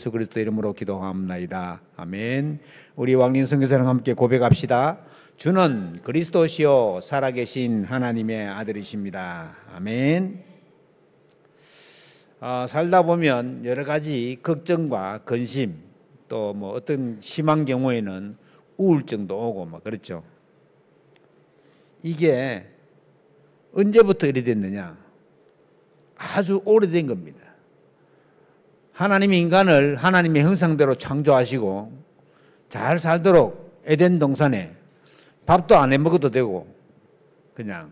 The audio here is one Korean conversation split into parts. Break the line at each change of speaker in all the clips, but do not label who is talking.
예수 그리스도 이름으로 기도하옵나이다. 아멘. 우리 왕린 선교사랑 함께 고백합시다. 주는 그리스도시요 살아계신 하나님의 아들이십니다. 아멘. 살다 보면 여러 가지 걱정과 근심, 또 뭐 어떤 심한 경우에는 우울증도 오고 뭐 그렇죠. 이게 언제부터 이래 됐느냐? 아주 오래된 겁니다. 하나님이 인간을 하나님의 형상대로 창조하시고 잘 살도록 에덴 동산에 밥도 안 해 먹어도 되고 그냥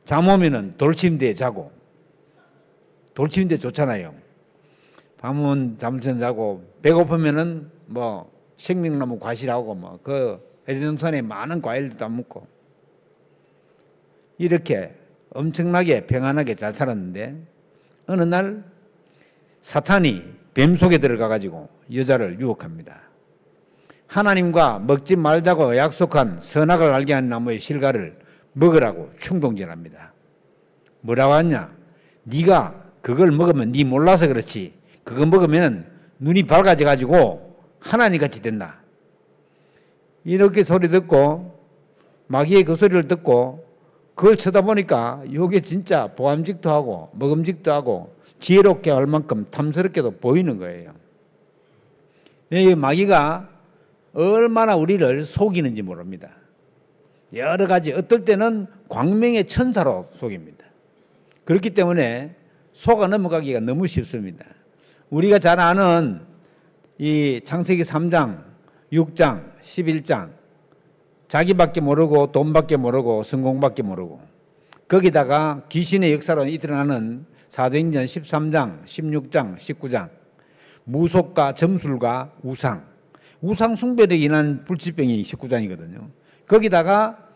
잠 오면은 돌침대에 자고, 돌침대 좋잖아요. 밤은 잠을 자고 배고프면은 뭐 생명나무 과실하고 뭐 그 에덴 동산에 많은 과일도 다 먹고 이렇게 엄청나게 평안하게 잘 살았는데 어느 날 사탄이 뱀 속에 들어가 가지고 여자를 유혹합니다. 하나님과 먹지 말자고 약속한 선악을 알게 하는 나무의 실과를 먹으라고 충동질합니다. 뭐라고 하냐? 네가 그걸 먹으면 네 몰라서 그렇지, 그거 먹으면 눈이 밝아져 가지고 하나님같이 된다. 이렇게 소리 듣고 마귀의 그 소리를 듣고 그걸 쳐다보니까 이게 진짜 보암직도 하고 먹음직도 하고 지혜롭게 할 만큼 탐스럽게도 보이는 거예요. 이 마귀가 얼마나 우리를 속이는지 모릅니다. 여러 가지, 어떨 때는 광명의 천사로 속입니다. 그렇기 때문에 속아 넘어가기가 너무 쉽습니다. 우리가 잘 아는 이 창세기 3장, 6장, 11장, 자기밖에 모르고 돈밖에 모르고 성공밖에 모르고, 거기다가 귀신의 역사로 일어나는 사도행전 13장, 16장, 19장, 무속과 점술과 우상 숭배로 인한 불치병이 19장이거든요. 거기다가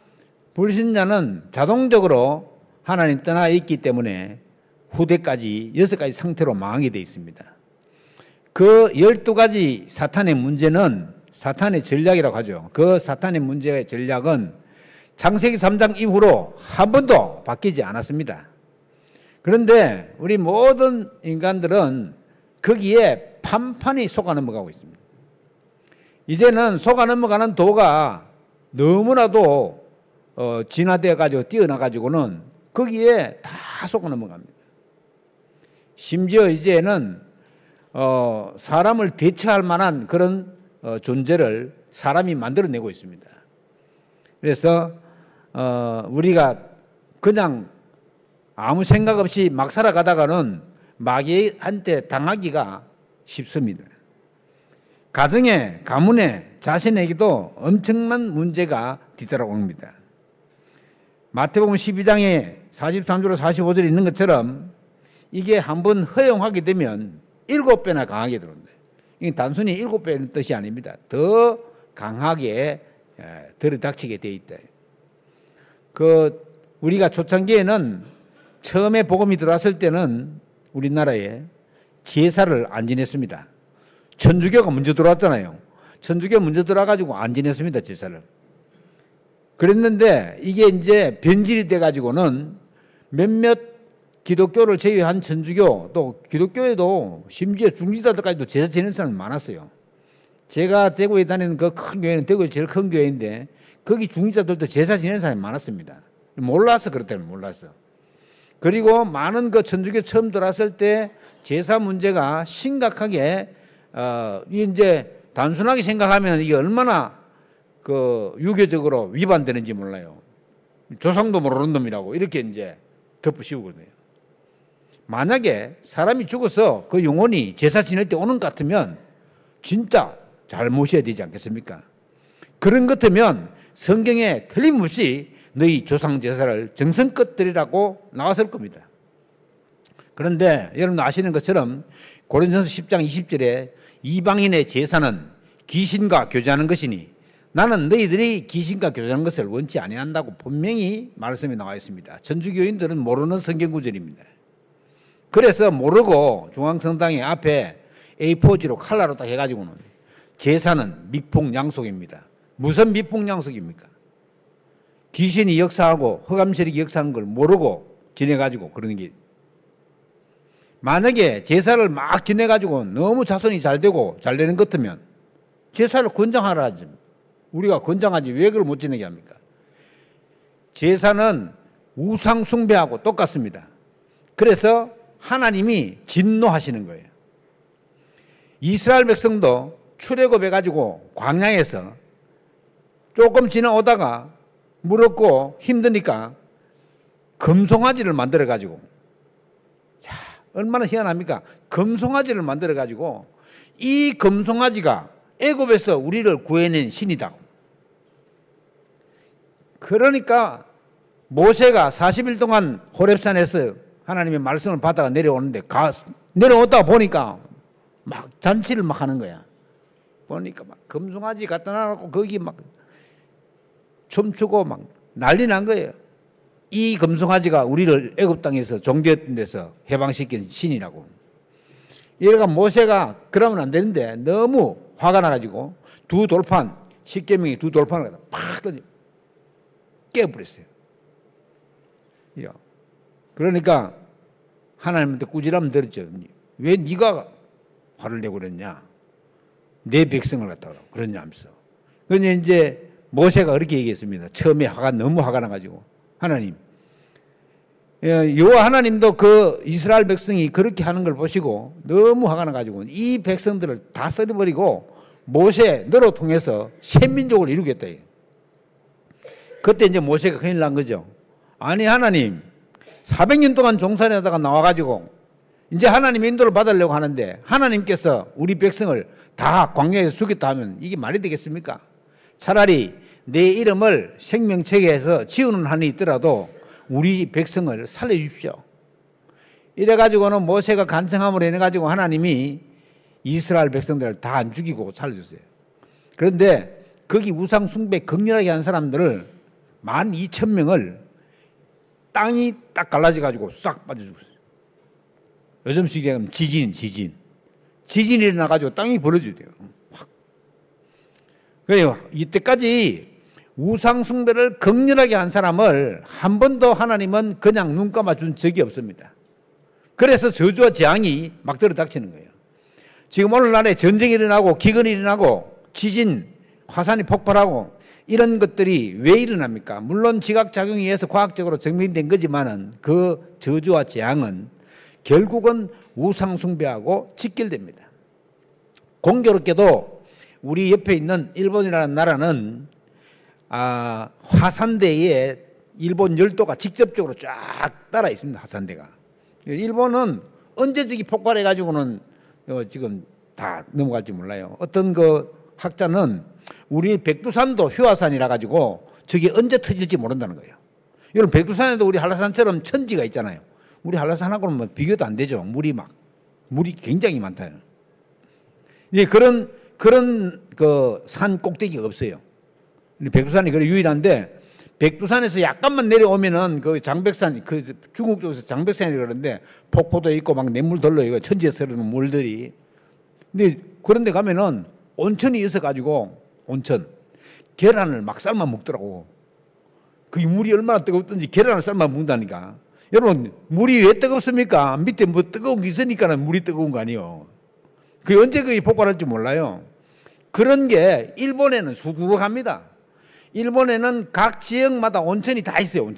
불신자는 자동적으로 하나님 떠나 있기 때문에 후대까지 6가지 상태로 망하게 되어 있습니다. 그 12가지 사탄의 문제는 사탄의 전략이라고 하죠. 그 사탄의 문제의 전략은 창세기 3장 이후로 한 번도 바뀌지 않았습니다. 그런데 우리 모든 인간들은 거기에 판판히 속아 넘어가고 있습니다. 이제는 속아 넘어가는 도가 너무나도 진화되어 가지고 뛰어나 가지고는 거기에 다 속아 넘어갑니다. 심지어 이제는 사람을 대처할 만한 그런 존재를 사람이 만들어내고 있습니다. 그래서 우리가 그냥 아무 생각 없이 막 살아가다가는 마귀한테 당하기가 쉽습니다. 가정에, 가문에, 자신에게도 엄청난 문제가 뒤따라옵니다. 마태복음 12장에 43절로 45절에 있는 것처럼 이게 한번 허용하게 되면 7배나 강하게 들어온다. 이게 단순히 7배는 뜻이 아닙니다. 더 강하게 들이닥치게 돼 있다. 우리가 초창기에는 처음에 복음이 들어왔을 때는 우리나라에 제사를 안 지냈습니다. 천주교가 먼저 들어왔잖아요. 천주교 먼저 들어와가지고 안 지냈습니다, 제사를. 그랬는데 이게 이제 변질이 돼가지고는 몇몇 기독교를 제외한 천주교, 또 기독교에도 심지어 중지자들까지도 제사 지내는 사람이 많았어요. 제가 대구에 다니는 그 큰 교회는 대구에 제일 큰 교회인데 거기 중지자들도 제사 지내는 사람이 많았습니다. 몰라서 그렇다면 몰랐어. 그리고 많은 그 천주교 처음 들어왔을 때 제사 문제가 심각하게 이제 단순하게 생각하면 이게 얼마나 유교적으로 위반되는지 몰라요. 조상도 모르는 놈이라고 이렇게 이제 덮어씌우거든요. 만약에 사람이 죽어서 그 영혼이 제사 지낼 때 오는 것 같으면 진짜 잘 모셔야 되지 않겠습니까? 그런 것 같으면 성경에 틀림없이 너희 조상 제사를 정성껏 드리라고 나왔을 겁니다. 그런데 여러분 아시는 것처럼 고린도전서 10장 20절에 이방인의 제사는 귀신과 교제하는 것이니 나는 너희들이 귀신과 교제하는 것을 원치 아니한다고 분명히 말씀이 나와 있습니다. 천주교인들은 모르는 성경 구절입니다. 그래서 모르고 중앙성당의 앞에 A4지로 칼라로 딱 해가지고는 제사는 미풍양속입니다. 무슨 미풍양속입니까? 귀신이 역사하고 흑암세력이 역사하는 걸 모르고 지내가지고 그러는 게 만약에 제사를 막 지내가지고 너무 자손이 잘 되고 잘 되는 것 같으면 제사를 권장하라 하지. 우리가 권장하지 왜 그걸 못 지내게 합니까? 제사는 우상 숭배하고 똑같습니다. 그래서 하나님이 진노하시는 거예요. 이스라엘 백성도 출애굽해가지고 광야에서 조금 지나오다가 물 없고 힘드니까 금송아지를 만들어가지고, 자, 얼마나 희한합니까? 금송아지를 만들어가지고 이 금송아지가 애굽에서 우리를 구해낸 신이다. 그러니까 모세가 40일 동안 호렙산에서 하나님의 말씀을 받다가 내려오는데 내려오다가 보니까 막 잔치를 막 하는 거야. 보니까 막 금송아지 갖다 놔놓고 거기 막 춤추고 막 난리 난 거예요. 이 금송아지가 우리를 애굽 땅에서 종되었던 데서 해방시킨 신이라고. 이래가 모세가 그러면 안 되는데 너무 화가 나가지고 두 돌판, 십계명의 두 돌판을 갖다 팍 던져 깨버렸어요. 그러니까 하나님한테 꾸지람을 들었죠. 왜 네가 화를 내고 그랬냐? 내 백성을 갖다가 그러냐 하면서. 그런데 이제 모세가 그렇게 얘기했습니다. 처음에 너무 화가 나가지고 하나님, 여호와 하나님도 그 이스라엘 백성이 그렇게 하는 걸 보시고 너무 화가 나가지고 이 백성들을 다 썰어버리고 모세 너로 통해서 새 민족을 이루겠다. 그때 이제 모세가 큰일 난 거죠. 아니 하나님 400년 동안 종살이하다가 나와가지고 이제 하나님 인도를 받으려고 하는데 하나님께서 우리 백성을 다 광야에서 죽였다 하면 이게 말이 되겠습니까? 차라리 내 이름을 생명책에서 지우는 한이 있더라도 우리 백성을 살려주십시오. 이래가지고는 모세가 간청함으로 인해가지고 하나님이 이스라엘 백성들을 다 안 죽이고 살려주세요. 그런데 거기 우상 숭배 극렬하게 한 사람들을 12,000명을 땅이 딱 갈라져가지고 싹 빠져 죽었어요. 요즘 시기에 하면 지진이 일어나가지고 땅이 벌어져야 돼요. 확. 그래요. 이때까지 우상 숭배를 극렬하게 한 사람을 한 번도 하나님은 그냥 눈 감아준 적이 없습니다. 그래서 저주와 재앙이 막 들어닥치는 거예요. 지금 오늘날에 전쟁이 일어나고 기근이 일어나고 지진, 화산이 폭발하고 이런 것들이 왜 일어납니까? 물론 지각작용에 의해서 과학적으로 증명된 거지만은 그 저주와 재앙은 결국은 우상 숭배하고 직결됩니다. 공교롭게도 우리 옆에 있는 일본이라는 나라는 화산대에 일본 열도가 직접적으로 쫙 따라 있습니다. 화산대가. 일본은 언제적이 폭발해가지고는 지금 다 넘어갈지 몰라요. 어떤 그 학자는 우리 백두산도 휴화산이라 가지고 저게 언제 터질지 모른다는 거예요. 여러분 백두산에도 우리 한라산처럼 천지가 있잖아요. 우리 한라산하고는 뭐 비교도 안 되죠. 물이 굉장히 많다요. 이제 그런 그 산 꼭대기가 없어요. 백두산이 그래 유일한데 백두산에서 약간만 내려오면은 그 장백산, 그 중국 쪽에서 장백산이 그러는데 폭포도 있고 막 냇물 들러 이거 천지에서 흐르는 물들이. 근데 그런데 가면은 온천이 있어가지고 온천 계란을 막 삶아 먹더라고. 그 물이 얼마나 뜨겁든지 계란을 삶아 먹는다니까. 여러분 물이 왜 뜨겁습니까? 밑에 뭐 뜨거운 게 있으니까 물이 뜨거운 거 아니에요. 그게 언제 그게 폭발할지 몰라요. 그런 게 일본에는 수두룩합니다. 일본에는 각 지역마다 온천이 다 있어요.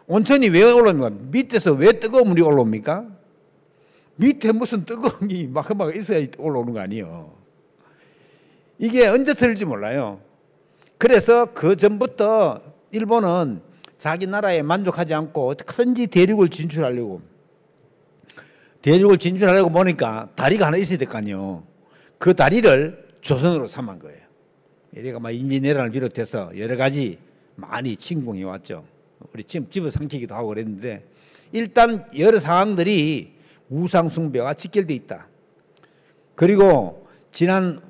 온천이 왜 올라옵니까? 밑에서 왜 뜨거운 물이 올라옵니까? 밑에 무슨 뜨거운 게 막 있어야 올라오는 거 아니에요. 이게 언제 터질지 몰라요. 그래서 그 전부터 일본은 자기 나라에 만족하지 않고 어떻게든지 대륙을 진출하려고 보니까 다리가 하나 있어야 될 거 아니에요. 그 다리를 조선으로 삼은 거예요. 이래가 막 임진왜란을 비롯해서 여러 가지 많이 침공해 왔죠. 우리 지금 집어삼키기도 하고 그랬는데 일단 여러 상황들이 우상 숭배와 직결되어 있다. 그리고 지난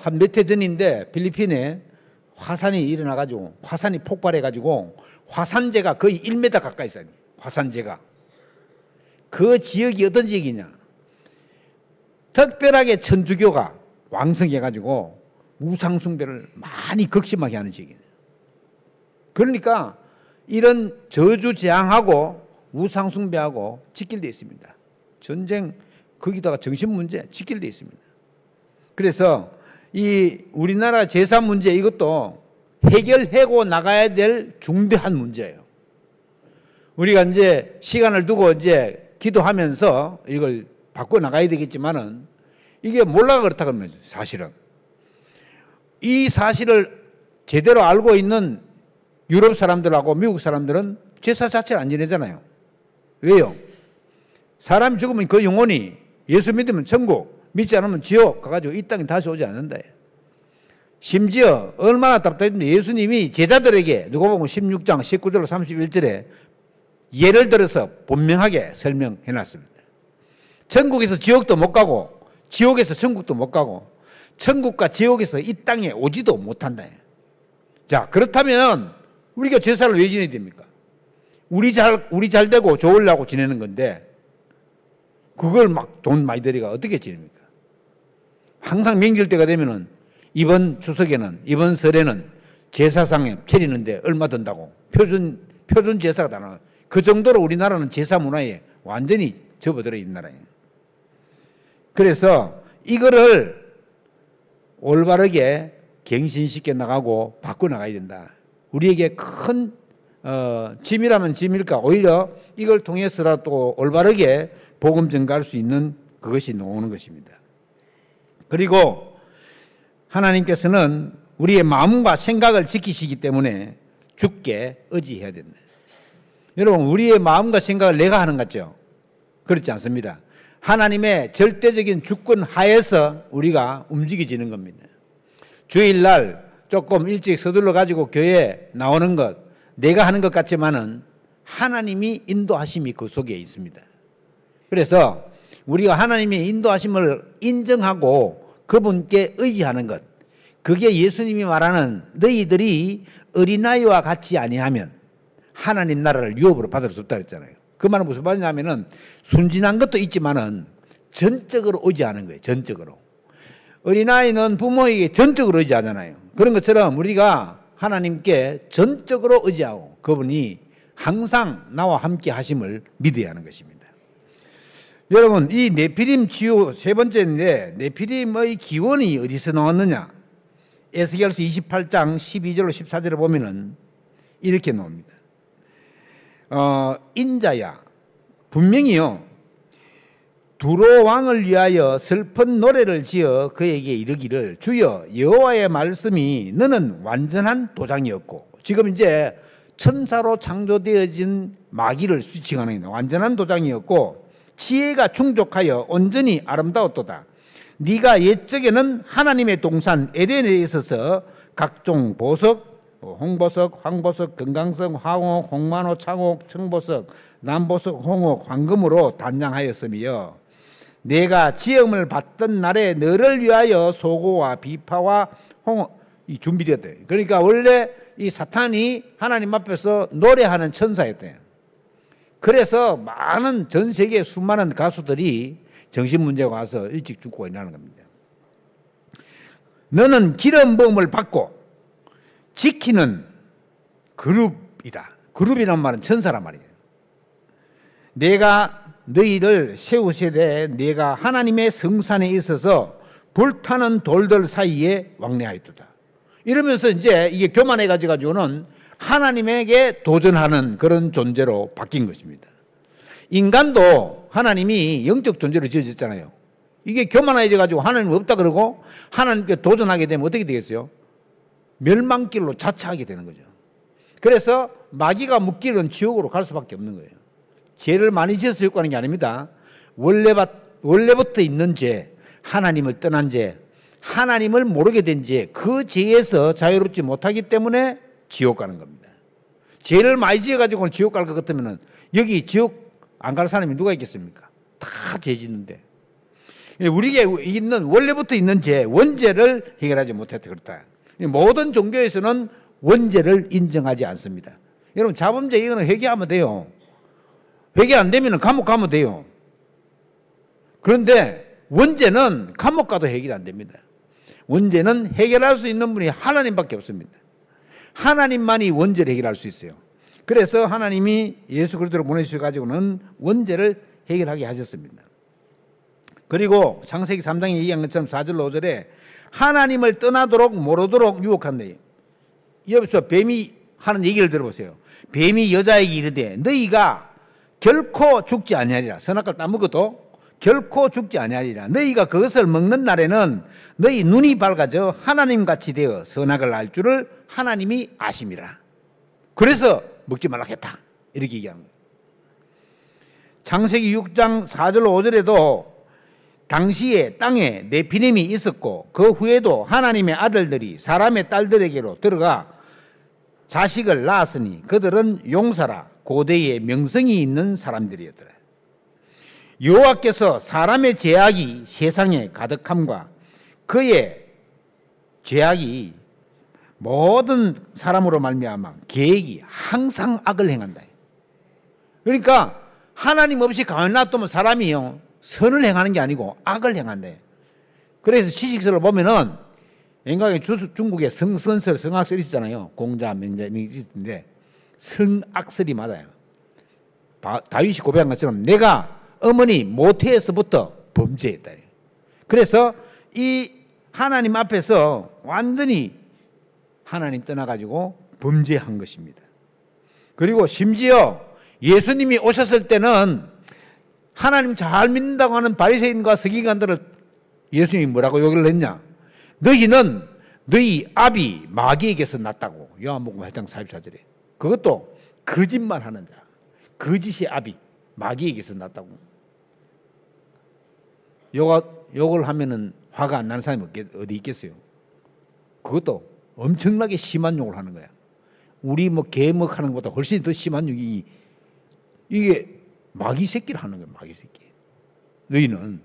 한 몇 해 전인데 필리핀에 화산이 일어나가지고 화산이 폭발해가지고 화산재가 거의 1m 가까이 있어요. 화산재가. 그 지역이 어떤 지역이냐. 특별하게 천주교가 왕성해가지고 우상 숭배를 많이 극심하게 하는 지역이에요. 그러니까 이런 저주 재앙하고 우상 숭배하고 직결되어 있습니다. 전쟁, 거기다가 정신 문제 직결되어 있습니다. 그래서 이 우리나라 제사 문제 이것도 해결하고 나가야 될 중대한 문제예요. 우리가 이제 시간을 두고 이제 기도하면서 이걸 바꿔 나가야 되겠지만은 이게 몰라가 그렇다 그러면 사실은 이 사실을 제대로 알고 있는 유럽 사람들하고 미국 사람들은 제사 자체를 안 지내잖아요. 왜요? 사람이 죽으면 그 영혼이 예수 믿으면 천국, 믿지 않으면 지옥 가가지고 이 땅에 다시 오지 않는다. 심지어 얼마나 답답했는데 예수님이 제자들에게 누가복음 16장 19절로 31절에 예를 들어서 분명하게 설명해 놨습니다. 천국에서 지옥도 못 가고 지옥에서 천국도 못 가고 천국과 지옥에서 이 땅에 오지도 못한다. 자, 그렇다면 우리가 제사를 왜 지내야 됩니까? 우리 잘 되고 좋으려고 지내는 건데 그걸 막 돈 많이 들이가 어떻게 지냅니까? 항상 명절 때가 되면은 이번 추석에는 이번 설에는 제사상에 차리는데 얼마 든다고 표준 제사가 다 나와요. 그 정도로 우리나라는 제사 문화에 완전히 접어들어 있는 나라예요. 그래서 이거를 올바르게 갱신시켜 나가고 바꿔 나가야 된다. 우리에게 큰 짐이라면 짐일까? 오히려 이걸 통해서라도 올바르게 복음 전가할 수 있는 그것이 나오는 것입니다. 그리고 하나님께서는 우리의 마음과 생각을 지키시기 때문에 주께 의지해야 된다. 여러분, 우리의 마음과 생각을 내가 하는 것 같죠? 그렇지 않습니다. 하나님의 절대적인 주권 하에서 우리가 움직여지는 겁니다. 주일날 조금 일찍 서둘러 가지고 교회에 나오는 것, 내가 하는 것 같지만은 하나님이 인도하심이 그 속에 있습니다. 그래서 우리가 하나님의 인도하심을 인정하고 그분께 의지하는 것, 그게 예수님이 말하는 너희들이 어린아이와 같이 아니하면 하나님 나라를 유업으로 받을 수 없다 그랬잖아요. 그 말은 무슨 말이냐면은 순진한 것도 있지만은 전적으로 의지하는 거예요. 전적으로. 어린아이는 부모에게 전적으로 의지하잖아요. 그런 것처럼 우리가 하나님께 전적으로 의지하고 그분이 항상 나와 함께 하심을 믿어야 하는 것입니다. 여러분, 이 네피림 치유 세 번째인데 네피림의 기원이 어디서 나왔느냐? 에스겔서 28장 12절로 14절을 보면은 이렇게 나옵니다. 인자야, 분명히요, 두로 왕을 위하여 슬픈 노래를 지어 그에게 이르기를 주여 여호와의 말씀이 너는 완전한 도장이었고, 지금 이제 천사로 창조되어진 마귀를 수칭하는 겁니다. 완전한 도장이었고 지혜가 충족하여 온전히 아름다웠도다. 네가 옛적에는 하나님의 동산 에덴에 있어서 각종 보석, 홍보석, 황보석, 금강석, 화옥, 홍만호, 창옥, 청보석, 남보석, 홍옥, 황금으로 단장하였으며 내가 지음을 받던 날에 너를 위하여 소고와 비파와 홍옥이 준비되었대. 그러니까 원래 이 사탄이 하나님 앞에서 노래하는 천사였대요. 그래서 많은 전 세계 수많은 가수들이 정신문제가 와서 일찍 죽고 있다는 겁니다. 너는 기름 부음을 받고 지키는 그룹이다. 그룹이란 말은 천사란 말이에요. 내가 너희를 세우시되 내가 하나님의 성산에 있어서 불타는 돌들 사이에 왕래하였도다. 이러면서 이제 이게 교만해 가지고는 하나님에게 도전하는 그런 존재로 바뀐 것입니다. 인간도 하나님이 영적 존재로 지어졌잖아요. 이게 교만해져 가지고 하나님 없다 그러고 하나님께 도전하게 되면 어떻게 되겠어요? 멸망길로 자처하게 되는 거죠. 그래서 마귀가 묶기는 지옥으로 갈 수밖에 없는 거예요. 죄를 많이 지어서 욕구 하는 게 아닙니다. 원래부터 있는 죄, 하나님을 떠난 죄, 하나님을 모르게 된 죄, 그 죄에서 자유롭지 못하기 때문에 지옥 가는 겁니다. 죄를 많이 지어가지고는 지옥 갈 것 같으면 여기 지옥 안 갈 사람이 누가 있겠습니까? 다 죄 짓는데. 우리에게 있는, 원래부터 있는 죄, 원죄를 해결하지 못해서 그렇다. 모든 종교에서는 원죄를 인정하지 않습니다. 여러분, 자범죄 이거는 회개하면 돼요. 회개 안 되면 감옥 가면 돼요. 그런데 원죄는 감옥 가도 해결이 안 됩니다. 원죄는 해결할 수 있는 분이 하나님밖에 없습니다. 하나님만이 원죄를 해결할 수 있어요. 그래서 하나님이 예수 그리스도를 보내주셔가지고는 원죄를 해결하게 하셨습니다. 그리고 창세기 3장에 얘기한 것처럼 4절 5절에 하나님을 떠나도록 모르도록 유혹한다. 여기서 뱀이 하는 얘기를 들어보세요. 뱀이 여자에게 이르되 너희가 결코 죽지 아니하리라. 선악과를 따먹어도 결코 죽지 아니하리라. 너희가 그것을 먹는 날에는 너희 눈이 밝아져 하나님같이 되어 선악을 알 줄을 하나님이 아심이라. 그래서 먹지 말라 했다. 이렇게 얘기하는 거예요. 창세기 6장 4절 5절에도 당시에 땅에 네피림이 있었고 그 후에도 하나님의 아들들이 사람의 딸들에게로 들어가 자식을 낳았으니 그들은 용사라 고대의 명성이 있는 사람들이었더라. 여호와께서 사람의 죄악이 세상에 가득함과 그의 죄악이 모든 사람으로 말미암아 계획이 항상 악을 행한다. 그러니까 하나님 없이 가만히 놔두면 사람이요 선을 행하는 게 아니고 악을 행한다. 그래서 지식서를 보면은 옛날에 중국에 성선설, 성악설이 있잖아요. 공자, 명자 이런 게 있는데 성악설이 맞아요. 다윗이 고백한 것처럼 내가 어머니 모태에서부터 범죄했다. 그래서 이 하나님 앞에서 완전히 하나님 떠나가지고 범죄한 것입니다. 그리고 심지어 예수님이 오셨을 때는 하나님 잘 믿는다고 하는 바리새인과 서기관들을 예수님이 뭐라고 욕을 했냐? 너희는 너희 아비 마귀에게서 났다고. 요한복음 8장 44절에. 그것도 거짓말하는 자. 거짓의 아비 마귀에게서 났다고. 욕을 하면은 화가 안 나는 사람이 어디 있겠어요? 그것도 엄청나게 심한 욕을 하는 거야. 우리 뭐 개먹하는 것보다 훨씬 더 심한 욕이 이게 마귀 새끼를 하는 거야. 마귀 새끼. 너희는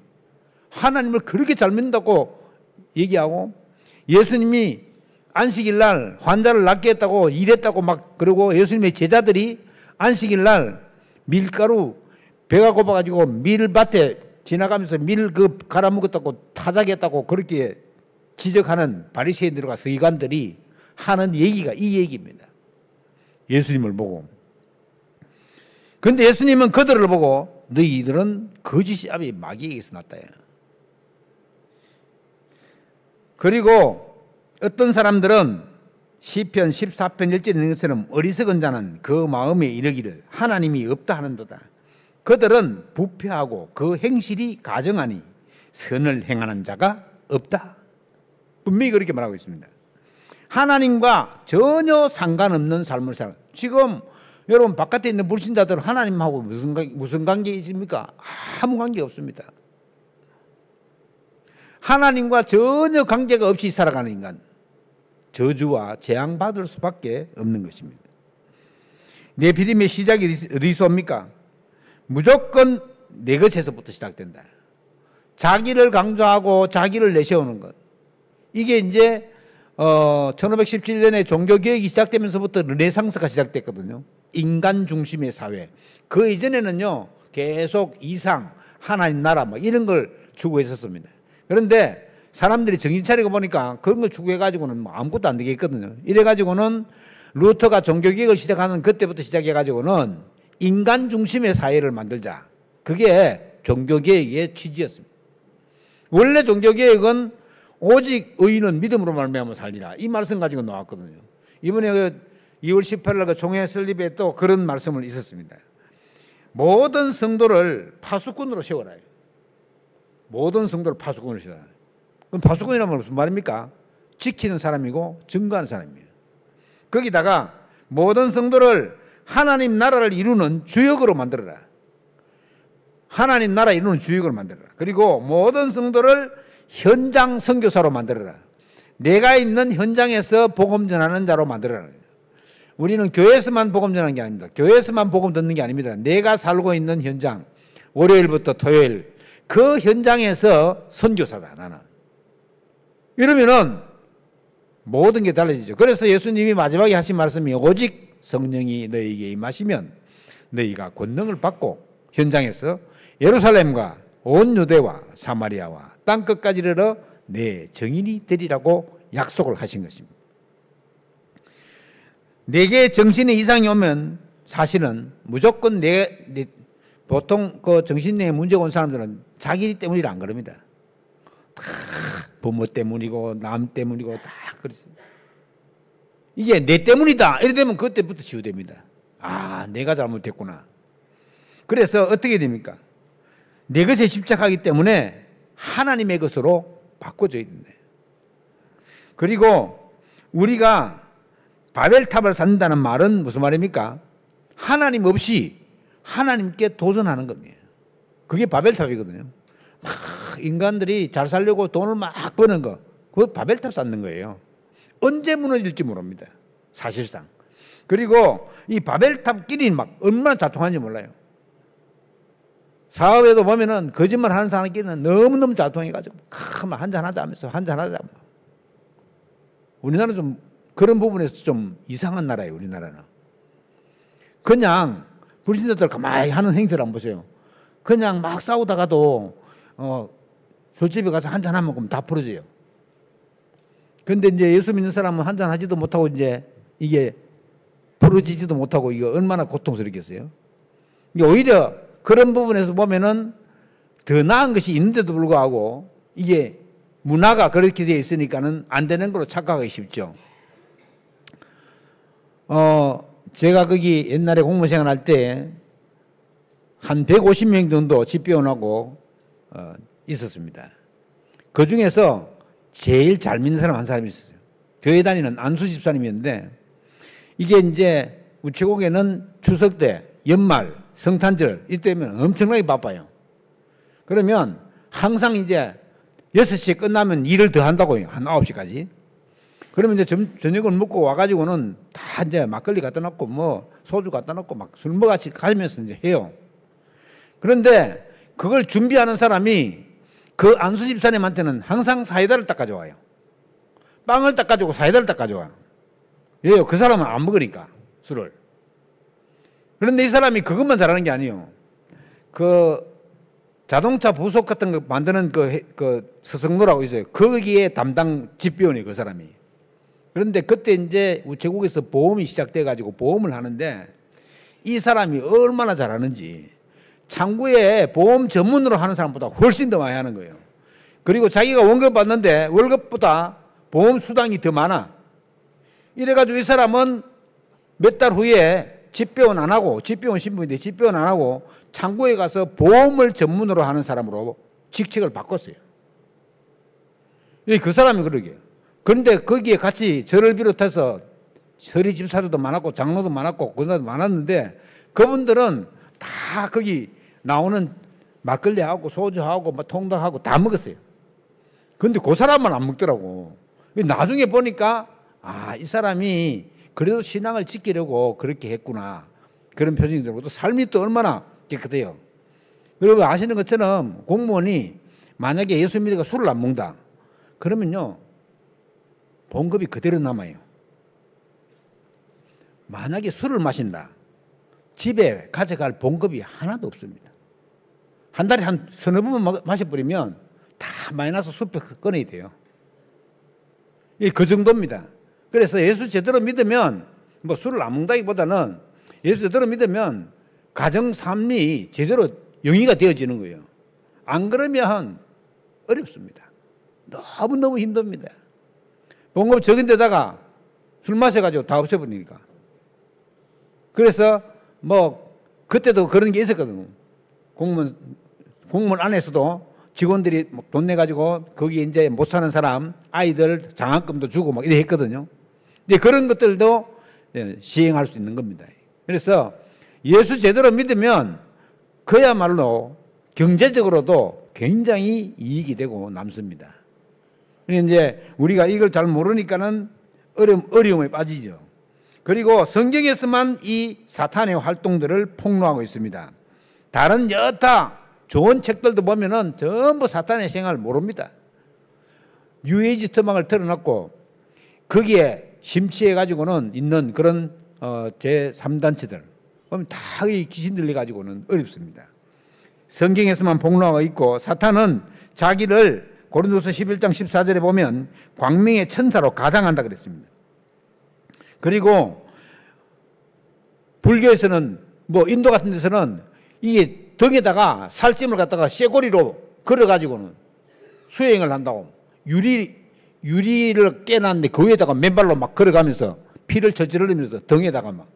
하나님을 그렇게 잘 믿는다고 얘기하고 예수님이 안식일 날 환자를 낫게 했다고 일했다고 막 그러고 예수님의 제자들이 안식일 날 밀가루 배가 고파가지고 밀밭에 지나가면서 밀 그 갈아먹었다고 타작했다고 그렇게 지적하는 바리새인들과 서기관들이 하는 얘기가 이 얘기입니다. 예수님을 보고. 그런데 예수님은 그들을 보고 너희들은 거짓의 아비 마귀에게서 났다. 그리고 어떤 사람들은 시편 14편 1절에 있는 것처럼 어리석은 자는 그 마음에 이르기를 하나님이 없다 하는도다. 그들은 부패하고 그 행실이 가정하니 선을 행하는 자가 없다. 분명히 그렇게 말하고 있습니다. 하나님과 전혀 상관없는 삶을 살아. 지금 여러분 바깥에 있는 불신자들은 하나님하고 무슨 관계 있습니까? 아무 관계 없습니다. 하나님과 전혀 관계가 없이 살아가는 인간. 저주와 재앙받을 수밖에 없는 것입니다. 네피림의 시작이 어디서 옵니까? 무조건 내 것에서부터 시작된다. 자기를 강조하고 자기를 내세우는 것. 이게 이제 1517년에 종교개혁이 시작되면서부터 르네상스가 시작됐거든요. 인간 중심의 사회. 그 이전에는요 계속 이상, 하나님 나라 뭐 이런 걸 추구했었습니다. 그런데 사람들이 정신 차리고 보니까 그런 걸 추구해가지고는 뭐 아무것도 안 되겠거든요. 이래가지고는 루터가 종교개혁을 시작하는 그때부터 시작해가지고는 인간 중심의 사회를 만들자. 그게 종교개혁의 취지였습니다. 원래 종교개혁은 오직 의인은 믿음으로 말미암아 살리라. 이 말씀 가지고 나왔거든요. 이번에 2월 18일 날 그 총회 설립에 또 그런 말씀을 있었습니다. 모든 성도를 파수꾼으로 세워라. 모든 성도를 파수꾼으로 세워라. 그럼 파수꾼이라면 무슨 말입니까? 지키는 사람이고 증거하는 사람이에요. 거기다가 모든 성도를 하나님 나라를 이루는 주역으로 만들어라. 하나님 나라 이루는 주역으로 만들어라. 그리고 모든 성도를 현장 선교사로 만들어라. 내가 있는 현장에서 복음 전하는 자로 만들어라. 우리는 교회에서만 복음 전하는 게 아닙니다. 교회에서만 복음 듣는 게 아닙니다. 내가 살고 있는 현장, 월요일부터 토요일 그 현장에서 선교사다 나는. 이러면은 모든 게 달라지죠. 그래서 예수님이 마지막에 하신 말씀이 오직 성령이 너희에게 임하시면 너희가 권능을 받고 현장에서 예루살렘과 온 유대와 사마리아와 땅끝까지 이르러 내 증인이 되리라고 약속을 하신 것입니다. 내게 정신의 이상이 오면 사실은 무조건 보통 그 정신력에 문제가 온 사람들은 자기 때문이라 안 그럽니다. 다 부모 때문이고 남 때문이고 다 그렇지. 이게 내 때문이다 이래 되면 그때부터 치유됩니다. 아, 내가 잘못했구나. 그래서 어떻게 됩니까? 내 것에 집착하기 때문에 하나님의 것으로 바꿔줘야 된다. 그리고 우리가 바벨탑을 쌓는다는 말은 무슨 말입니까? 하나님 없이 하나님께 도전하는 겁니다. 그게 바벨탑이거든요. 막 인간들이 잘 살려고 돈을 막 버는 거, 그거 바벨탑 쌓는 거예요. 언제 무너질지 모릅니다. 사실상. 그리고 이 바벨탑끼리 막 얼마나 자통하는지 몰라요. 사업에도 보면은 거짓말 하는 사람끼리는 너무너무 자통해가지고 막 한잔하자 하면서 한잔하자. 우리나라는 좀 그런 부분에서 좀 이상한 나라예요. 우리나라는. 그냥 불신자들 가만히 하는 행태를 한번 보세요. 그냥 막 싸우다가도 술집에 가서 한잔하면 그럼 다 풀어져요. 그런데 이제 예수 믿는 사람은 한잔하지도 못하고 이제 이게 풀어지지도 못하고 이거 얼마나 고통스럽겠어요. 오히려 그런 부분에서 보면은 더 나은 것이 있는데도 불구하고 이게 문화가 그렇게 되어 있으니까는 안 되는 걸로 착각하기 쉽죠. 제가 거기 옛날에 공무원 생활할 때 한 150명 정도 집배원하고 있었습니다. 그 중에서 제일 잘 믿는 사람 한 사람이 있었어요. 교회 다니는 안수 집사님이었는데 이게 이제 우체국에는 추석 때, 연말, 성탄절 이때면 엄청나게 바빠요. 그러면 항상 이제 6시에 끝나면 일을 더 한다고요. 한 9시까지. 그러면 이제 저녁을 먹고 와가지고는 다 이제 막걸리 갖다 놓고 뭐 소주 갖다 놓고 막 술 먹어같이 가면서 이제 해요. 그런데 그걸 준비하는 사람이 그 안수 집사님한테는 항상 사이다를 딱 가져와요. 빵을 딱 가지고 사이다를 딱 가져와요. 왜요? 그 사람은 안 먹으니까 술을. 그런데 이 사람이 그것만 잘하는 게 아니에요. 그 자동차 부속 같은 거 만드는 그 서성노라고 있어요. 거기에 담당 집배원이에요, 그 사람이. 그런데 그때 이제 우체국에서 보험이 시작돼 가지고 보험을 하는데 이 사람이 얼마나 잘하는지 창구에 보험 전문으로 하는 사람보다 훨씬 더 많이 하는 거예요. 그리고 자기가 월급 받는데 월급보다 보험 수당이 더 많아. 이래가지고 이 사람은 몇 달 후에 집배원 안 하고, 집배원 신분인데 집배원 안 하고 창구에 가서 보험을 전문으로 하는 사람으로 직책을 바꿨어요. 그 사람이 그러게요. 그런데 거기에 같이 저를 비롯해서 서리 집사들도 많았고 장로도 많았고 권사도 많았는데 그분들은 다 거기 나오는 막걸리하고 소주하고 뭐 통닭하고 다 먹었어요. 그런데 그 사람만 안 먹더라고. 나중에 보니까 이 사람이 그래도 신앙을 지키려고 그렇게 했구나. 그런 표정이 들고 또 삶이 또 얼마나 깨끗해요. 그리고 아시는 것처럼 공무원이 만약에 예수 믿으니까 술을 안 먹는다. 그러면요. 봉급이 그대로 남아요. 만약에 술을 마신다. 집에 가져갈 봉급이 하나도 없습니다. 한 달에 한 서너 번만 마셔버리면 다 마이너스 수표 꺼내야 돼요. 그 정도입니다. 그래서 예수 제대로 믿으면 뭐 술을 안 먹는다기보다는 예수 제대로 믿으면 가정 삶이 제대로 영위가 되어지는 거예요. 안 그러면 어렵습니다. 너무너무 힘듭니다. 봉급 적은 데다가 술 마셔가지고 다 없애버리니까. 그래서 뭐 그때도 그런 게 있었거든요. 공무원 안에서도 직원들이 돈 내가지고 거기 이제 못 사는 사람 아이들 장학금도 주고 막 이래 했거든요. 근데 그런 것들도 시행할 수 있는 겁니다. 그래서 예수 제대로 믿으면 그야말로 경제적으로도 굉장히 이익이 되고 남습니다. 이제 우리가 이걸 잘 모르니까는 어려움에 빠지죠. 그리고 성경에서만 이 사탄의 활동들을 폭로하고 있습니다. 다른 여타 좋은 책들도 보면은 전부 사탄의 생활을 모릅니다. 뉴에이지 터막을 틀어놨고 거기에 심취해가지고는 있는 그런 제3단체들 보면 다 이 귀신 들려가지고는 어렵습니다. 성경에서만 폭로하고 있고 사탄은 자기를 고린도서 11장 14절에 보면 광명의 천사로 가장한다 그랬습니다. 그리고 불교에서는 뭐 인도 같은 데서는 이게 등에다가 살찜을 갖다가 쇠고리로 걸어가지고는 수행을 한다고. 유리를 깨놨는데 그 위에다가 맨발로 막 걸어가면서 피를 철철 흘리면서 등에다가 막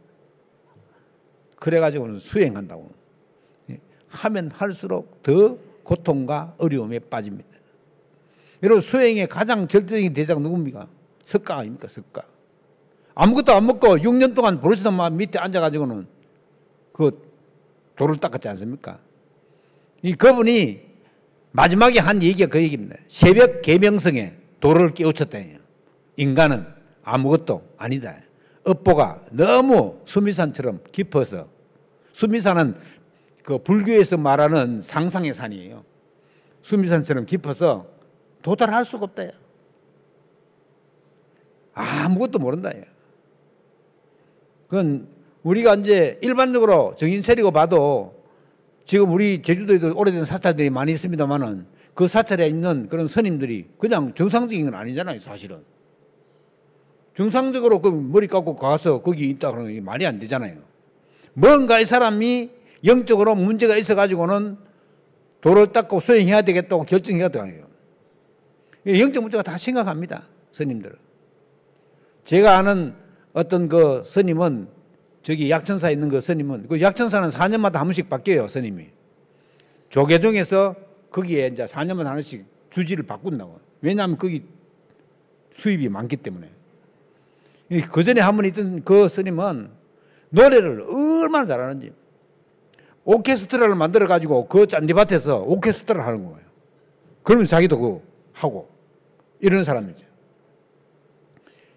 그래가지고는 수행한다고. 하면 할수록 더 고통과 어려움에 빠집니다. 여러분, 수행의 가장 절대적인 대상 누굽니까? 석가 아닙니까? 석가. 아무것도 안 먹고 6년 동안 보르시도만 밑에 앉아가지고는 그 돌을 닦았지 않습니까? 이 그분이 마지막에 한 얘기가 그 얘기입니다. 새벽 계명성에 돌을 깨우쳤다. 인간은 아무것도 아니다. 업보가 너무 수미산처럼 깊어서, 수미산은 그 불교에서 말하는 상상의 산이에요. 수미산처럼 깊어서 도달할 수가 없다. 아무것도 모른다. 그건 우리가 이제 일반적으로 정신 차리고 봐도 지금 우리 제주도에도 오래된 사찰들이 많이 있습니다만은 그 사찰에 있는 그런 스님들이 그냥 정상적인 건 아니잖아요, 사실은. 정상적으로 그 머리 깎고 가서 거기 있다 그러는 게 말이 안 되잖아요. 뭔가 이 사람이 영적으로 문제가 있어가지고는 도를 닦고 수행해야 되겠다고 결정해야 돼요. 영적 문제가 다 심각합니다, 스님들은. 제가 아는 어떤 그 스님은, 저기 약천사에 있는 그 스님은, 그 약천사는 4년마다 한 번씩 바뀌어요, 스님이. 조계종에서 거기에 이제 4년마다 한 번씩 주지를 바꾼다고. 왜냐하면 거기 수입이 많기 때문에. 그 전에 한 번 있던 그 스님은 노래를 얼마나 잘하는지. 오케스트라를 만들어가지고 그 짠디밭에서 오케스트라를 하는 거예요. 그러면 자기도 그거 하고. 이런 사람이죠.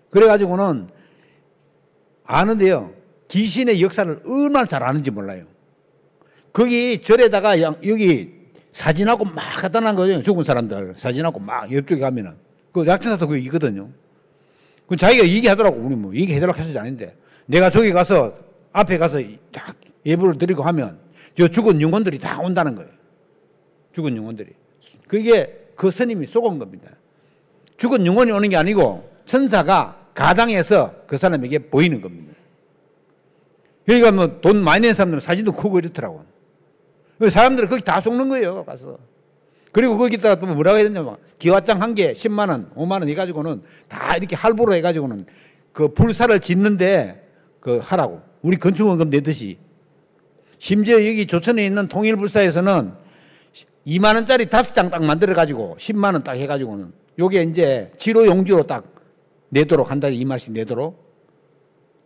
그래가지고는 아는데요, 귀신의 역사를 얼마나 잘 아는지 몰라요. 거기 절에다가 여기 사진하고 막 갖다 놓은 거죠. 죽은 사람들 사진하고 막 옆쪽에 가면은. 그 약천사도 그거 있거든요. 그 자기가 얘기하더라고. 우리 뭐 얘기해달라고 했었지 아닌데. 내가 저기 가서 앞에 가서 딱 예불을 드리고 하면 저 죽은 영혼들이 다 온다는 거예요. 죽은 영혼들이. 그게 그 스님이 쏘은 겁니다. 죽은 영혼이 오는 게 아니고 천사가 가당해서 그 사람에게 보이는 겁니다. 여기가 뭐 돈 많이 낸 사람들은 사진도 크고 이렇더라고. 사람들은 거기 다 속는 거예요, 가서. 그리고 거기다가 또 뭐라고 해야 되냐면, 기와장 한 개 10만원, 5만원 해가지고는 다 이렇게 할부로 해가지고는 그 불사를 짓는데 그 하라고. 우리 건축원금 내듯이. 심지어 여기 조천에 있는 통일불사에서는 2만원짜리 5장 딱 만들어가지고 10만원 딱 해가지고는 요게 이제 지로용지로 딱 내도록 한 달에 2만원씩 내도록.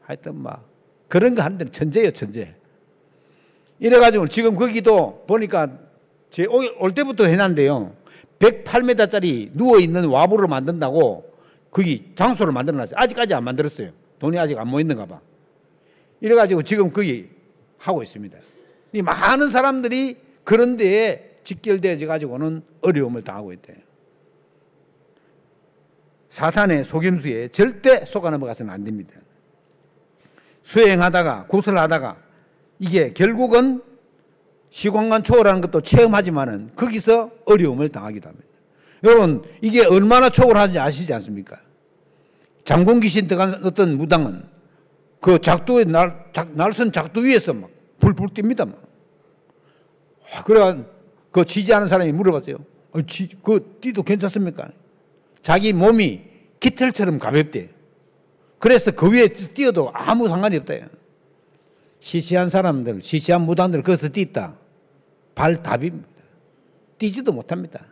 하여튼 막 그런 거 하는 데는 천재예요, 천재. 이래가지고 지금 거기도 보니까 제 올 때부터 해놨는데요. 108m짜리 누워있는 와부를 만든다고 거기 장소를 만들어놨어요. 아직까지 안 만들었어요. 돈이 아직 안 모였는가 봐. 이래가지고 지금 거기 하고 있습니다. 이 많은 사람들이 그런 데에 직결되어 가지고는 어려움을 당하고 있대요. 사탄의 속임수에 절대 속아 넘어가서는 안 됩니다. 수행하다가 구슬하다가 이게 결국은 시공간 초월하는 것도 체험하지만은 거기서 어려움을 당하기도 합니다. 여러분, 이게 얼마나 초월하는지 아시지 않습니까? 장군 귀신 들어간 어떤 무당은 그 작두에 날선 작두 위에서 막 불불 띱니다. 막. 그래가 그 지지하는 사람이 물어봤어요. 그 띠도 괜찮습니까? 자기 몸이 깃털처럼 가볍대. 그래서 그 위에 뛰어도 아무 상관이 없다. 시시한 사람들, 시시한 무당들 거기서 뛰었다. 발 답입니다. 뛰지도 못합니다.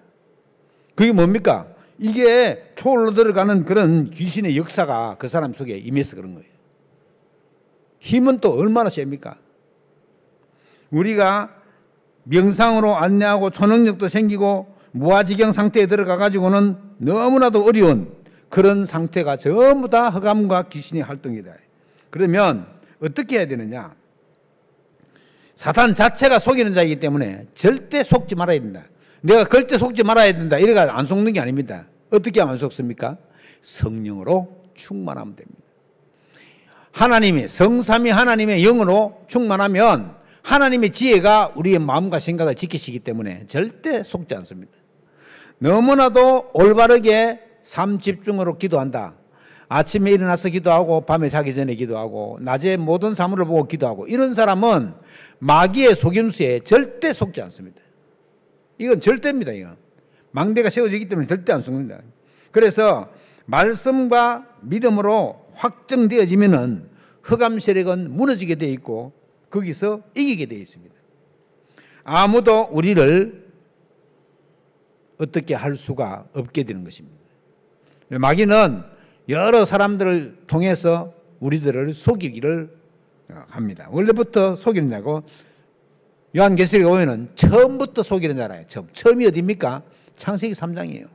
그게 뭡니까? 이게 초월로 들어가는 그런 귀신의 역사가 그 사람 속에 임해서 그런 거예요. 힘은 또 얼마나 셉니까? 우리가 명상으로 안내하고 초능력도 생기고 무아지경 상태에 들어가 가지고는 너무나도 어려운 그런 상태가 전부 다 흑암과 귀신의 활동이다. 그러면 어떻게 해야 되느냐? 사탄 자체가 속이는 자이기 때문에 절대 속지 말아야 된다. 내가 절대 속지 말아야 된다. 이래가 안 속는 게 아닙니다. 어떻게 하면 안 속습니까? 성령으로 충만하면 됩니다. 하나님이 성삼위 하나님의 영으로 충만하면 하나님의 지혜가 우리의 마음과 생각을 지키시기 때문에 절대 속지 않습니다. 너무나도 올바르게 삶 집중으로 기도한다. 아침에 일어나서 기도하고 밤에 자기 전에 기도하고 낮에 모든 사물을 보고 기도하고 이런 사람은 마귀의 속임수에 절대 속지 않습니다. 이건 절대입니다. 이건 망대가 세워지기 때문에 절대 안 속습니다. 그래서 말씀과 믿음으로 확정되어지면은 흑암 세력은 무너지게 되어 있고 거기서 이기게 되어 있습니다. 아무도 우리를 어떻게 할 수가 없게 되는 것입니다. 마귀는 여러 사람들을 통해서 우리들을 속이기를 합니다. 원래부터 속이는 자고 요한계시록에 보면은 처음부터 속이는 자라요. 처음이 어디입니까? 창세기 3장이에요.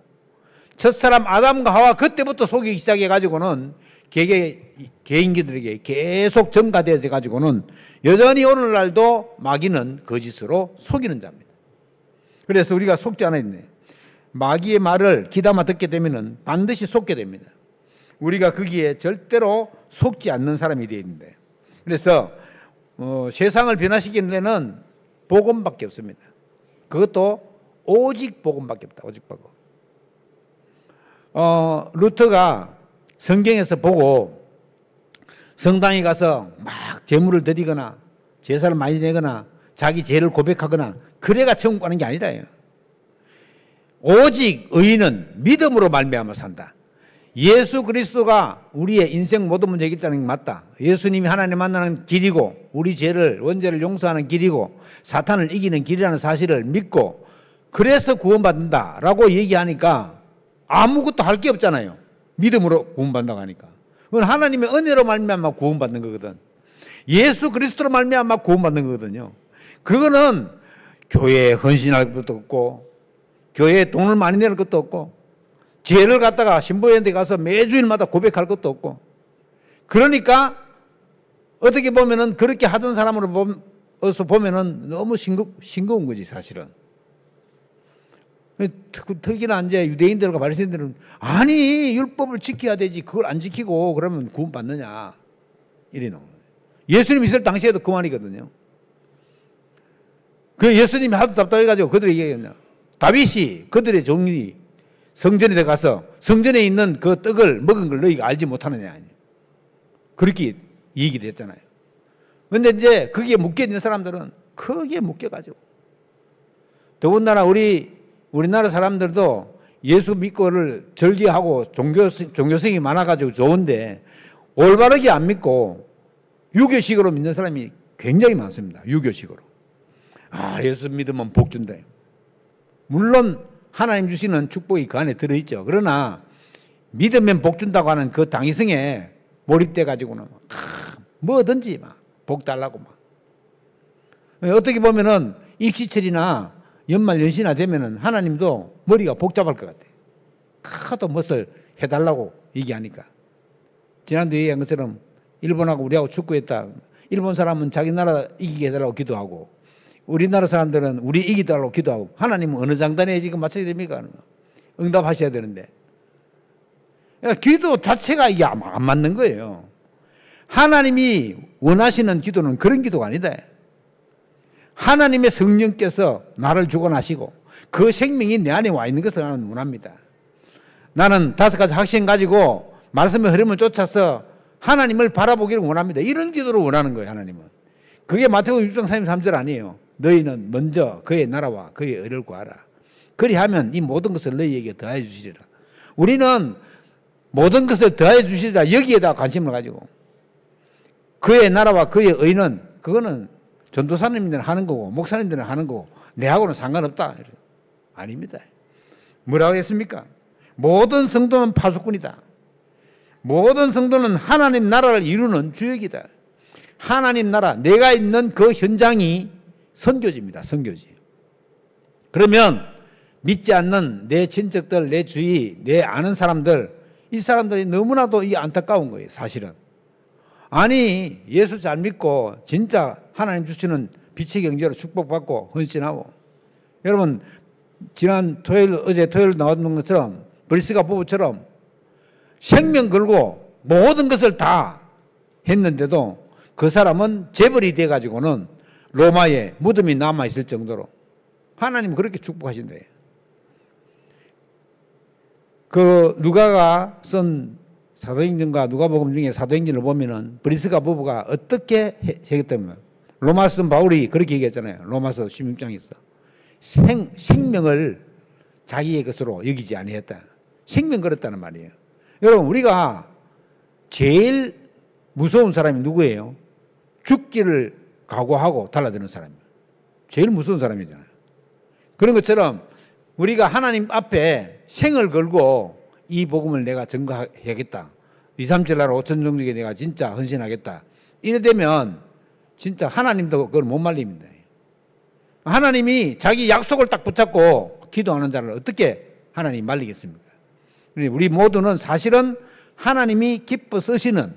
첫사람 아담과 하와 그때부터 속이기 시작해가지고는 개인기들에게 계속 전가되어져 가지고는 여전히 오늘날도 마귀는 거짓으로 속이는 자입니다. 그래서 우리가 속지 않아야 돼. 마귀의 말을 귀담아 듣게 되면 반드시 속게 됩니다. 우리가 거기에 절대로 속지 않는 사람이 되어 있는데, 그래서 세상을 변화시키는 데는 복음밖에 없습니다. 그것도 오직 복음밖에 없다. 오직 복음. 루터가 성경에서 보고 성당에 가서 막 제물을 드리거나 제사를 많이 내거나 자기 죄를 고백하거나 그래가 천국 가는 게 아니다. 오직 의인은 믿음으로 말미암아 산다. 예수 그리스도가 우리의 인생 모든 문제 해결하는 게 맞다. 예수님이 하나님 만나는 길이고 우리 죄를 원죄를 용서하는 길이고 사탄을 이기는 길이라는 사실을 믿고 그래서 구원받는다라고 얘기하니까 아무것도 할 게 없잖아요. 믿음으로 구원받는다고 하니까. 그건 하나님의 은혜로 말미암아 구원받는 거거든. 예수 그리스도로 말미암아 구원받는 거거든요. 그거는 교회에 헌신할 것도 없고 교회에 돈을 많이 내는 것도 없고 죄를 갖다가 신부인데 가서 매주일마다 고백할 것도 없고, 그러니까 어떻게 보면은 그렇게 하던 사람으로서 보면은 너무 싱거운 거지 사실은. 특히나 이제 유대인들과 바리새인들은 아니 율법을 지켜야 되지 그걸 안 지키고 그러면 구원 받느냐 이래놓은 거예요. 예수님 있을 당시에도 그 말이거든요. 그 예수님이 하도 답답해가지고 그들이 얘기했냐. 다윗이 그들의 종이 성전에 들어가서 성전에 있는 그 떡을 먹은 걸 너희가 알지 못하느냐. 그렇게 얘기도 했잖아요. 그런데 이제 거기에 묶여 있는 사람들은 거기에 묶여가지고 더군다나 우리나라 사람들도 예수 믿고를 절개하고 종교성이 많아가지고 좋은데 올바르게 안 믿고 유교식으로 믿는 사람이 굉장히 많습니다. 유교식으로. 예수 믿으면 복 준다. 물론 하나님 주시는 축복이 그 안에 들어있죠. 그러나 믿으면 복 준다고 하는 그 당위성에 몰입돼 가지고는 뭐든지 막 복 달라고 막. 어떻게 보면은 입시철이나 연말 연시나 되면은 하나님도 머리가 복잡할 것 같아요. 하도 무엇을 해달라고 얘기하니까. 지난주 얘기한 것처럼 일본하고 우리하고 축구했다. 일본 사람은 자기 나라 이기게 해달라고 기도하고 우리나라 사람들은 우리 이기달라고 기도하고 하나님은 어느 장단에 지금 맞춰야 됩니까? 응답하셔야 되는데. 그러니까 기도 자체가 이게 안 맞는 거예요. 하나님이 원하시는 기도는 그런 기도가 아니다. 하나님의 성령께서 나를 주관하시고 그 생명이 내 안에 와 있는 것을 나는 원합니다. 나는 5가지 확신 가지고 말씀의 흐름을 쫓아서 하나님을 바라보기를 원합니다. 이런 기도를 원하는 거예요. 하나님은. 그게 마태복음 6장 33절 아니에요. 너희는 먼저 그의 나라와 그의 의를 구하라. 그리하면 이 모든 것을 너희에게 더하여 주시리라. 우리는 모든 것을 더하여 주시리라 여기에다 관심을 가지고 그의 나라와 그의 의는 그거는 전도사님들은 하는 거고 목사님들은 하는 거고 내하고는 상관없다. 아닙니다. 뭐라고 했습니까? 모든 성도는 파수꾼이다. 모든 성도는 하나님 나라를 이루는 주역이다. 하나님 나라, 내가 있는 그 현장이 선교지입니다. 선교지. 그러면 믿지 않는 내 친척들, 내 주위, 내 아는 사람들, 이 사람들이 너무나도 이 안타까운 거예요. 사실은. 아니 예수 잘 믿고 진짜 하나님 주시는 빛의 경제로 축복받고 헌신하고, 여러분 지난 토요일 어제 토요일 나왔는 것처럼 브리스가 부부처럼 생명 걸고 모든 것을 다 했는데도 그 사람은 재벌이 돼가지고는 로마에 무덤이 남아있을 정도로 하나님은 그렇게 축복하신대요. 그 누가가 쓴 사도행전과 누가복음 중에 사도행전을 보면은 브리스가 부부가 어떻게 했다면 로마서 바울이 그렇게 얘기했잖아요. 로마서 16장에서 생명을 자기의 것으로 여기지 아니했다. 생명 걸었다는 말이에요. 여러분, 우리가 제일 무서운 사람이 누구예요? 죽기를 각오하고 달라드는 사람이에요. 제일 무서운 사람이잖아요. 그런 것처럼 우리가 하나님 앞에 생을 걸고 이 복음을 내가 증거하겠다. 2, 3, 7 나라 5천 종족에 내가 진짜 헌신하겠다. 이래 되면 진짜 하나님도 그걸 못 말립니다. 하나님이 자기 약속을 딱 붙잡고 기도하는 자를 어떻게 하나님이 말리겠습니까? 우리 모두는 사실은 하나님이 기뻐 쓰시는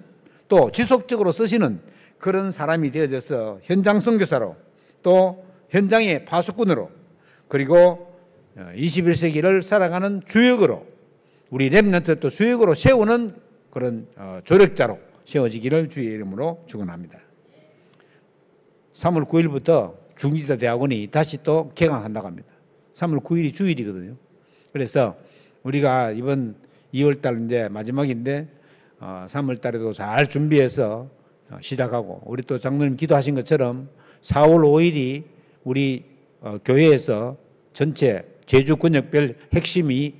또 지속적으로 쓰시는 그런 사람이 되어져서 현장 선교사로 또 현장의 파수꾼으로 그리고 21세기를 살아가는 주역으로 우리 렘넌트 또 주역으로 세우는 그런 조력자로 세워지기를 주의 이름으로 축원합니다. 3월 9일부터 중지사 대학원이 다시 또 개강한다고 합니다. 3월 9일이 주일이거든요. 그래서 우리가 이번 2월달 이제 마지막인데 3월달에도 잘 준비해서 시작하고 우리 또 장로님 기도하신 것처럼 4월 5일이 우리 교회에서 전체 제주 권역별 핵심이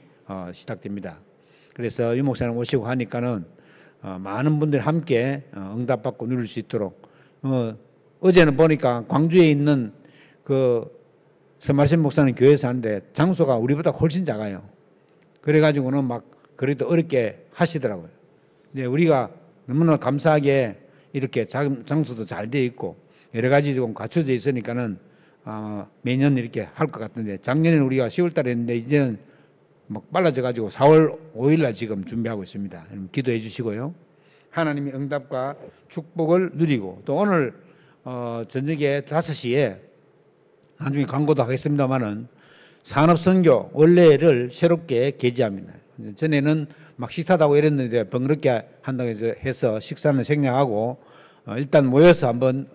시작됩니다. 그래서 유 목사님 오시고 하니까는 많은 분들이 함께 응답받고 누릴 수 있도록 어제는 보니까 광주에 있는 그 서말신 목사님 교회에서 하는데 장소가 우리보다 훨씬 작아요. 그래가지고는 막 그래도 어렵게 하시더라고요. 근데 우리가 너무나 감사하게 이렇게 장소도 잘 되어 있고 여러 가지 좀 갖춰져 있으니까는 매년 이렇게 할 것 같은데 작년에는 우리가 10월 달에 했는데 이제는 막 빨라져 가지고 4월 5일 날 지금 준비하고 있습니다. 기도해 주시고요. 하나님의 응답과 축복을 누리고 또 오늘 저녁에 5시에 나중에 광고도 하겠습니다만은 산업선교 원래를 새롭게 개지합니다. 전에는 막 식사도 하고 이랬는데 번거롭게 한다고 해서 식사는 생략하고 일단 모여서 한번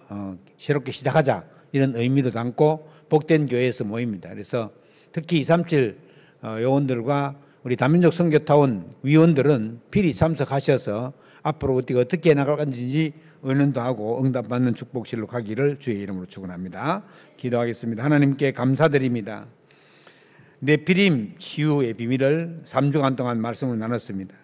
새롭게 시작하자 이런 의미도 담고 복된 교회에서 모입니다. 그래서 특히 237 요원들과 우리 다민족 선교타운 위원들은 필히 참석하셔서 앞으로 어떻게 나갈 건지 의논도 하고 응답받는 축복실로 가기를 주의 이름으로 축원합니다. 기도하겠습니다. 하나님께 감사드립니다. 네피림 치유의 비밀을 3주간 동안 말씀을 나눴습니다.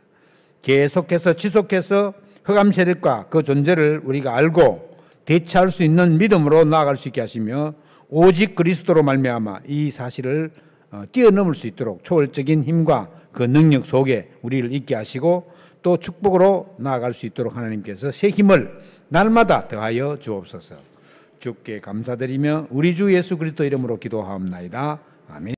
계속해서 지속해서 흑암 세력과 그 존재를 우리가 알고 대처할 수 있는 믿음으로 나아갈 수 있게 하시며 오직 그리스도로 말미암아 이 사실을 뛰어넘을 수 있도록 초월적인 힘과 그 능력 속에 우리를 있게 하시고 또 축복으로 나아갈 수 있도록 하나님께서 새 힘을 날마다 더하여 주옵소서. 주께 감사드리며 우리 주 예수 그리스도 이름으로 기도하옵나이다. 아멘.